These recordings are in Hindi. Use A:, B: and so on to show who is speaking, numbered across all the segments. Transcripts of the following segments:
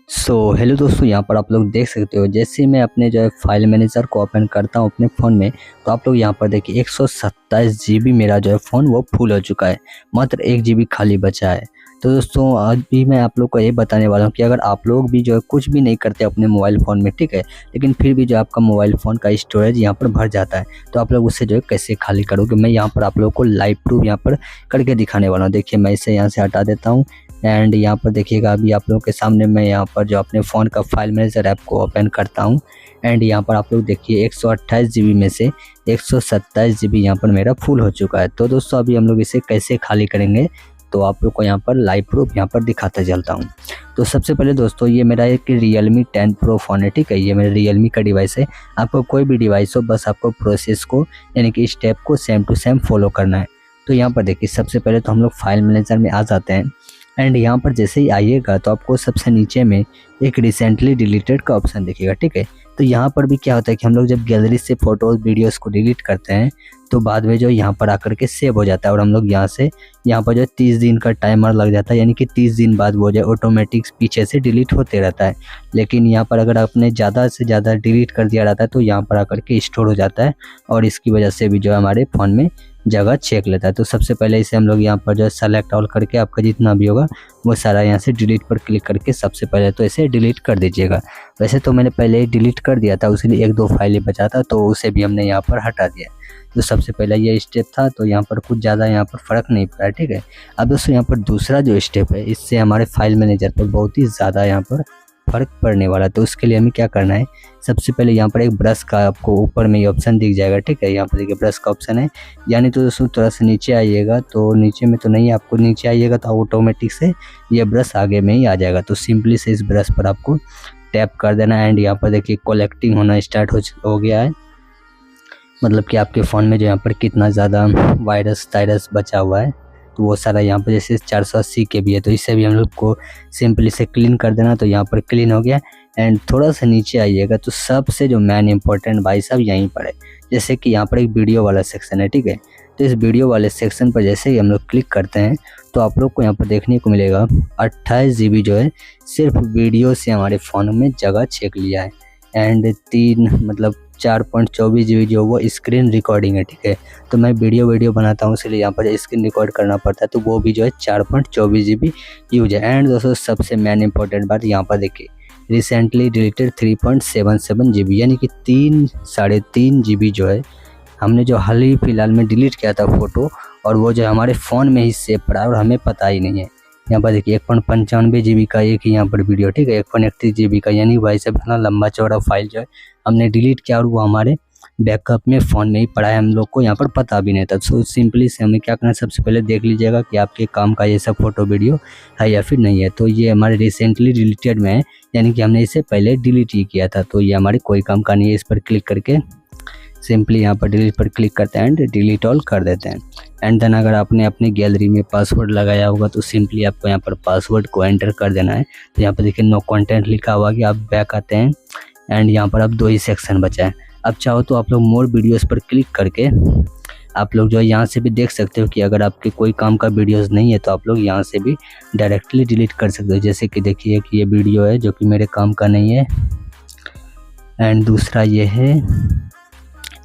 A: हेलो दोस्तों, यहाँ पर आप लोग देख सकते हो। जैसे मैं अपने जो है फाइल मैनेजर को ओपन करता हूँ अपने फ़ोन में, तो आप लोग यहाँ पर देखिए 127 जीबी मेरा जो है फ़ोन वो फुल हो चुका है। मात्र 1 जीबी खाली बचा है। तो दोस्तों आज भी मैं आप लोग को ये बताने वाला हूँ कि अगर आप लोग भी जो है कुछ भी नहीं करते अपने मोबाइल फ़ोन में, ठीक है, लेकिन फिर भी जो आपका मोबाइल फ़ोन का स्टोरेज यहाँ पर भर जाता है, तो आप लोग उसे जो है कैसे खाली करोगे, मैं यहाँ पर आप लोग को लाइव प्रूफ यहाँ पर करके दिखाने वाला हूँ। देखिए मैं इसे यहाँ से हटा देता हूँ एंड यहाँ पर देखिएगा अभी आप लोगों के सामने मैं यहाँ पर जो अपने फ़ोन का फाइल मैनेजर ऐप को ओपन करता हूँ एंड यहाँ पर आप लोग देखिए 128 जीबी में से 127 जीबी यहाँ पर मेरा फुल हो चुका है। तो दोस्तों अभी हम लोग इसे कैसे खाली करेंगे, तो आप लोग को यहाँ पर लाइव प्रूफ यहाँ पर दिखाता चलता हूँ। तो सबसे पहले दोस्तों ये मेरा एक Realme 10 Pro फ़ोन है, ठीक है, ये मेरा Realme का डिवाइस है। आपको कोई भी डिवाइस हो, बस आपको प्रोसेस को यानी कि स्टेप को सेम टू सेम फॉलो करना है। तो यहाँ पर देखिए सबसे पहले तो हम लोग फाइल मैनेजर में आ जाते हैं एंड यहाँ पर जैसे ही आइएगा तो आपको सबसे नीचे में एक रिसेंटली डिलीटेड का ऑप्शन दिखेगा, ठीक है। तो यहाँ पर भी क्या होता है कि हम लोग जब गैलरी से फ़ोटोज़ वीडियोस को डिलीट करते हैं तो बाद में जो यहाँ पर आकर के सेव हो जाता है और हम लोग यहाँ पर जो 30 दिन का टाइमर लग जाता है, यानी कि 30 दिन बाद वो जो ऑटोमेटिक पीछे से डिलीट होते रहता है। लेकिन यहाँ पर अगर आपने ज़्यादा से ज़्यादा डिलीट कर दिया रहता है तो यहाँ पर आकर के स्टोर हो जाता है और इसकी वजह से भी जो हमारे फ़ोन में जगह छेक लेता है। तो सबसे पहले इसे हम लोग यहाँ पर जो है सेलेक्ट ऑल करके आपका जितना भी होगा वो सारा यहाँ से डिलीट पर क्लिक करके सबसे पहले तो इसे डिलीट कर दीजिएगा। वैसे तो मैंने पहले ही डिलीट कर दिया था, उसलिए 1-2 फाइलें बचा था तो उसे भी हमने यहाँ पर हटा दिया। तो सबसे पहले ये स्टेप था, तो यहाँ पर कुछ ज़्यादा यहाँ पर फ़र्क नहीं पड़ा, ठीक है। अब दोस्तों यहाँ पर दूसरा जो स्टेप है, इससे हमारे फाइल मैनेजर पर बहुत ही ज़्यादा यहाँ पर फ़र्क पड़ने वाला है। तो उसके लिए हमें क्या करना है, सबसे पहले यहाँ पर एक ब्रश का आपको ऊपर में ये ऑप्शन दिख जाएगा, ठीक है। यहाँ पर देखिए ब्रश का ऑप्शन है, यानी तो दोस्तों थोड़ा सा नीचे आइएगा, तो नीचे में तो नहीं, आपको नीचे आइएगा तो ऑटोमेटिक से ये ब्रश आगे में ही आ जाएगा। तो सिंपली से इस ब्रश पर आपको टैप कर देना एंड यहाँ पर देखिए कलेक्टिंग होना स्टार्ट हो गया है। मतलब कि आपके फ़ोन में जो यहाँ पर कितना ज़्यादा वायरस बचा हुआ है, तो वो सारा यहाँ पर जैसे 480 के भी है, तो इससे भी हम लोग को सिंपली से क्लीन कर देना। तो यहाँ पर क्लीन हो गया एंड थोड़ा सा नीचे आइएगा तो सबसे जो मेन इंपॉर्टेंट भाई साहब यहीं पर है, जैसे कि यहाँ पर एक वीडियो वाला सेक्शन है, ठीक है। तो इस वीडियो वाले सेक्शन पर जैसे ही हम लोग क्लिक करते हैं तो आप लोग को यहाँ पर देखने को मिलेगा 28 जीबी जो है सिर्फ वीडियो से हमारे फ़ोन में जगह छेक लिया है एंड 4.24 जीबी जो वो स्क्रीन रिकॉर्डिंग है, ठीक है। तो मैं वीडियो बनाता हूँ इसलिए यहाँ पर स्क्रीन रिकॉर्ड करना पड़ता है, तो वो भी जो है 4.24 जीबी यूज है। एंड दोस्तों सबसे मेन इंपॉर्टेंट बात यहाँ पर देखिए रिसेंटली डिलीटेड 3.77 जीबी, यानी कि 3.5 जीबी जो है हमने जो हाल ही फिलहाल में डिलीट किया था फ़ोटो, और वो जो हमारे फ़ोन में ही सेव पड़ा है और हमें पता ही नहीं है। यहाँ पर देखिए 1.95 जीबी का एक ही यहाँ पर वीडियो, ठीक है, 1.31 जीबी का, यानी भाई साहब इतना लंबा चौड़ा फाइल जो है हमने डिलीट किया और वो हमारे बैकअप में फ़ोन में ही पड़ा है, हम लोग को यहाँ पर पता भी नहीं था। सो सिंपली से हमें क्या करना है, सबसे पहले देख लीजिएगा कि आपके काम का ये सब फ़ोटो वीडियो है या फिर नहीं है। तो ये हमारे रिसेंटली डिलीटेड में है, यानी कि हमने इसे पहले डिलीट ही किया था, तो ये हमारे कोई काम का नहीं है। इस पर क्लिक करके सिंपली यहाँ पर डिलीट पर क्लिक करते हैं एंड डिलीट ऑल कर देते हैं। एंड देन अगर आपने अपनी गैलरी में पासवर्ड लगाया होगा तो सिंपली आपको यहाँ पर पासवर्ड को एंटर कर देना है। तो यहाँ पर देखिए नो कंटेंट लिखा हुआ कि आप बैक आते हैं एंड यहाँ पर अब 2 ही सेक्शन बचा है। अब चाहो तो आप लोग मोर वीडियोस पर क्लिक करके आप लोग जो है यहाँ से भी देख सकते हो कि अगर आपके कोई काम का वीडियोस नहीं है तो आप लोग यहाँ से भी डायरेक्टली डिलीट कर सकते हो। जैसे कि देखिए कि ये वीडियो है जो कि मेरे काम का नहीं है एंड दूसरा ये है,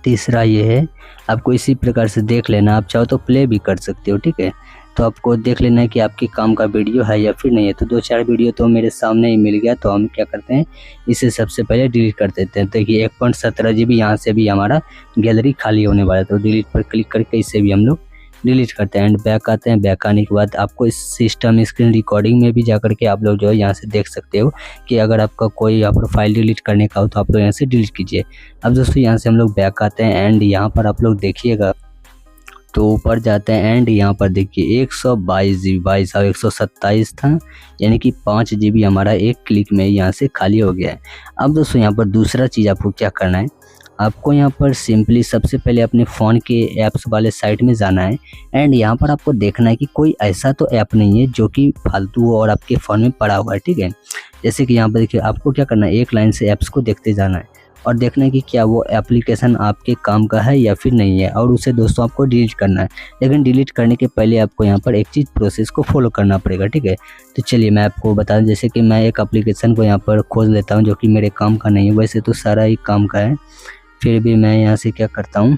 A: तीसरा ये है। आपको इसी प्रकार से देख लेना, आप चाहो तो प्ले भी कर सकते हो, ठीक है। तो आपको देख लेना है कि आपके काम का वीडियो है या फिर नहीं है। तो 2-4 वीडियो तो मेरे सामने ही मिल गया, तो हम क्या करते हैं इसे सबसे पहले डिलीट कर देते हैं। देखिए 1.17 जीबी यहाँ से भी हमारा गैलरी खाली होने वाला है, तो डिलीट पर क्लिक करके इसे भी हम लोग डिलीट करते हैं एंड बैक आते हैं। बैक आने के बाद आपको इस सिस्टम स्क्रीन रिकॉर्डिंग में भी जाकर के आप लोग जो है यहाँ से देख सकते हो कि अगर आपका कोई यहाँ पर फाइल डिलीट करने का हो तो आप लोग यहाँ से डिलीट कीजिए। अब दोस्तों यहाँ से हम लोग बैक आते हैं एंड यहाँ पर आप लोग देखिएगा तो ऊपर जाते हैं एंड यहाँ पर देखिए 122 जीबी, भाई साहब 127 था, यानी कि 5 जीबी हमारा एक क्लिक में यहाँ से खाली हो गया है। अब दोस्तों यहाँ पर दूसरा चीज़ आपको क्या करना है, आपको यहाँ पर सिंपली सबसे पहले अपने फ़ोन के ऐप्स वाले साइट में जाना है एंड यहाँ पर आपको देखना है कि कोई ऐसा तो ऐप नहीं है जो कि फालतू हो और आपके फ़ोन में पड़ा हुआ है, ठीक है। जैसे कि यहाँ पर देखिए आपको क्या करना है, एक लाइन से ऐप्स को देखते जाना है और देखना है कि क्या वो एप्लीकेशन आपके काम का है या फिर नहीं है, और उसे दोस्तों आपको डिलीट करना है। लेकिन डिलीट करने के पहले आपको यहाँ पर एक चीज़ प्रोसेस को फॉलो करना पड़ेगा, ठीक है। तो चलिए मैं आपको बता दूं, जैसे कि मैं एक एप्लीकेशन को यहाँ पर खोज लेता हूँ जो कि मेरे काम का नहीं है, वैसे तो सारा ही काम का है, फिर भी मैं यहाँ से क्या करता हूँ,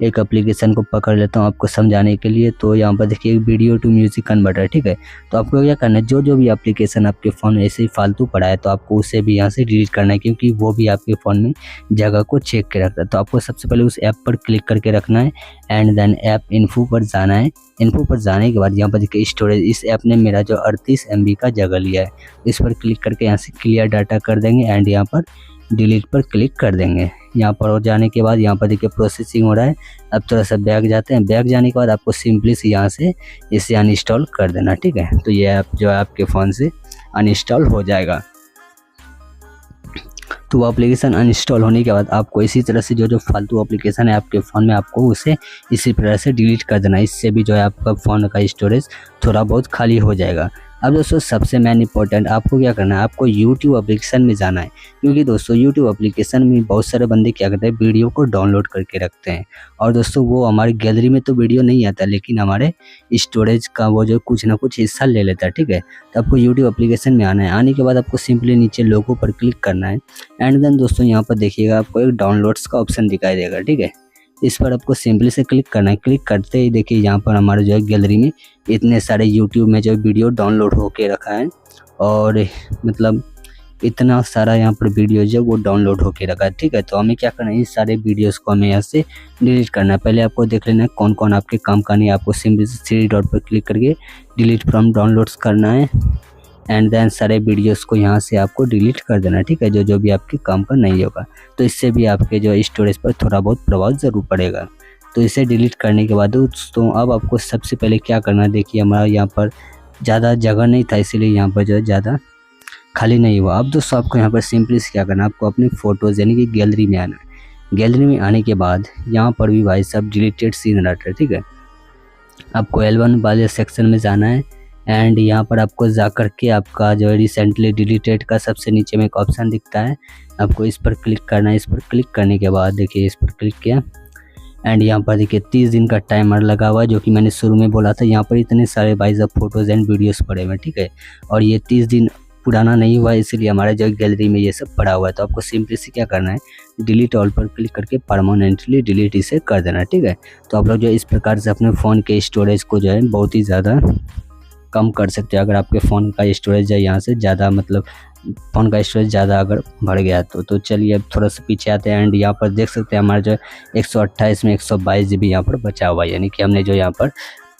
A: एक एप्लीकेशन को पकड़ लेता हूँ आपको समझाने के लिए। तो यहाँ पर देखिए वीडियो टू म्यूजिक कन्वर्टर, ठीक है। तो आपको क्या करना है, जो भी एप्लीकेशन आपके फ़ोन में ऐसे ही फालतू पड़ा है तो आपको उसे भी यहाँ से डिलीट करना है, क्योंकि वो भी आपके फ़ोन में जगह को चेक के रखता है। तो आपको सबसे पहले उस ऐप पर क्लिक करके रखना है एंड देन ऐप इन्फो पर जाना है। इन्फो पर जाने के बाद यहाँ पर देखिए स्टोरेज, इस ऐप ने मेरा जो 38 MB का जगह लिया है, इस पर क्लिक करके यहाँ से क्लियर डाटा कर देंगे एंड यहाँ पर डिलीट पर क्लिक कर देंगे। यहाँ पर हो जाने के बाद यहाँ पर देखिए प्रोसेसिंग हो रहा है। अब थोड़ा सा बैक जाते हैं, बैक जाने के बाद आपको सिंपली से यहाँ से इसे अनइंस्टॉल कर देना, ठीक है। तो ये ऐप जो है आपके फ़ोन से अनइंस्टॉल हो जाएगा। तो वो एप्लीकेशन अनइंस्टॉल होने के बाद आपको इसी तरह से जो फालतू एप्लीकेशन है आपके फ़ोन में, आपको उसे इसी तरह से डिलीट कर देना। इससे भी जो है आपका फ़ोन का स्टोरेज थोड़ा बहुत खाली हो जाएगा। अब दोस्तों सबसे मेन इंपॉर्टेंट आपको क्या करना है, आपको यूट्यूब एप्लीकेशन में जाना है, क्योंकि दोस्तों यूट्यूब एप्लीकेशन में बहुत सारे बंदे क्या करते हैं, वीडियो को डाउनलोड करके रखते हैं। और दोस्तों वो हमारी गैलरी में तो वीडियो नहीं आता, लेकिन हमारे स्टोरेज का वो जो कुछ ना कुछ हिस्सा ले लेता है, ठीक है। तो आपको यूट्यूब एप्लीकेशन में आना है। आने के बाद आपको सिंपली नीचे लोगो पर क्लिक करना है एंड देन दोस्तों यहाँ पर देखिएगा आपको एक डाउनलोड्स का ऑप्शन दिखाई देगा, ठीक है। इस पर आपको सिंपली से क्लिक करना है। क्लिक करते ही देखिए यहाँ पर हमारे जो है गैलरी में इतने सारे यूट्यूब में जो वीडियो डाउनलोड होके रखा है, और मतलब इतना सारा यहाँ पर वीडियो जो वो डाउनलोड होके रखा है, ठीक है। तो हमें क्या करना है, इस सारे वीडियोस को हमें यहाँ से डिलीट करना है। पहले आपको देख लेना है कौन कौन आपके काम का नहीं है। आपको सिंपली से 3 डॉट पर क्लिक करके डिलीट फ्रॉम डाउनलोड्स करना है एंड देन सारे वीडियोस को यहाँ से आपको डिलीट कर देना, ठीक है, जो भी आपके काम का नहीं होगा। तो इससे भी आपके जो स्टोरेज पर थोड़ा बहुत प्रभाव ज़रूर पड़ेगा। तो इसे डिलीट करने के बाद दोस्तों अब आपको सबसे पहले क्या करना है, देखिए हमारा यहाँ पर ज़्यादा जगह नहीं था, इसीलिए यहाँ पर जो है ज़्यादा खाली नहीं हुआ। अब दोस्तों आपको यहाँ पर सिंपली से क्या करना है, आपको अपनी फ़ोटोज़ यानी कि गैलरी में आना है। गैलरी में आने के बाद यहाँ पर भी भाई साहब डिलीटेड सीन रहता है, ठीक है। आपको L1 वाले सेक्शन में जाना है एंड यहाँ पर आपको जा कर के आपका जो है रिसेंटली डिलीटेड का सबसे नीचे में एक ऑप्शन दिखता है, आपको इस पर क्लिक करना है। इस पर क्लिक करने के बाद देखिए इस पर क्लिक किया एंड यहाँ पर देखिए 30 दिन का टाइमर लगा हुआ है, जो कि मैंने शुरू में बोला था। यहाँ पर इतने सारे भाई अब फोटोज़ एंड वीडियोस पड़े हुए हैं, ठीक है, और ये 30 दिन पुराना नहीं हुआ है, इसलिए हमारे जो गैलरी में ये सब पड़ा हुआ है। तो आपको सिंपली से क्या करना है, डिलीट ऑल पर क्लिक करके परमानेंटली डिलीट इसे कर देना, ठीक है। तो आप लोग जो इस प्रकार से अपने फ़ोन के स्टोरेज को जो है बहुत ही ज़्यादा कम कर सकते हैं। अगर आपके फ़ोन का स्टोरेज है यहाँ से ज़्यादा, मतलब फ़ोन का स्टोरेज ज़्यादा अगर बढ़ गया तो चलिए अब थोड़ा सा पीछे आते हैं एंड यहाँ पर देख सकते हैं हमारा जो 128 में 122 GB यहाँ पर बचा हुआ है, यानी कि हमने जो यहाँ पर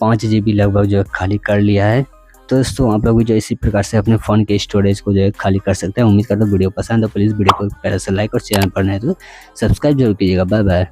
A: 5 GB लगभग जो है खाली कर लिया है। तो दोस्तों आप लोग भी जो इसी प्रकार से अपने फ़ोन के स्टोरेज को जो है खाली कर सकते हैं। उम्मीद करता हूँ वीडियो पसंद हो, प्लीज़ वीडियो को प्यारा से लाइक और चैनल पर नहीं तो सब्सक्राइब जरूर कीजिएगा। Bye bye.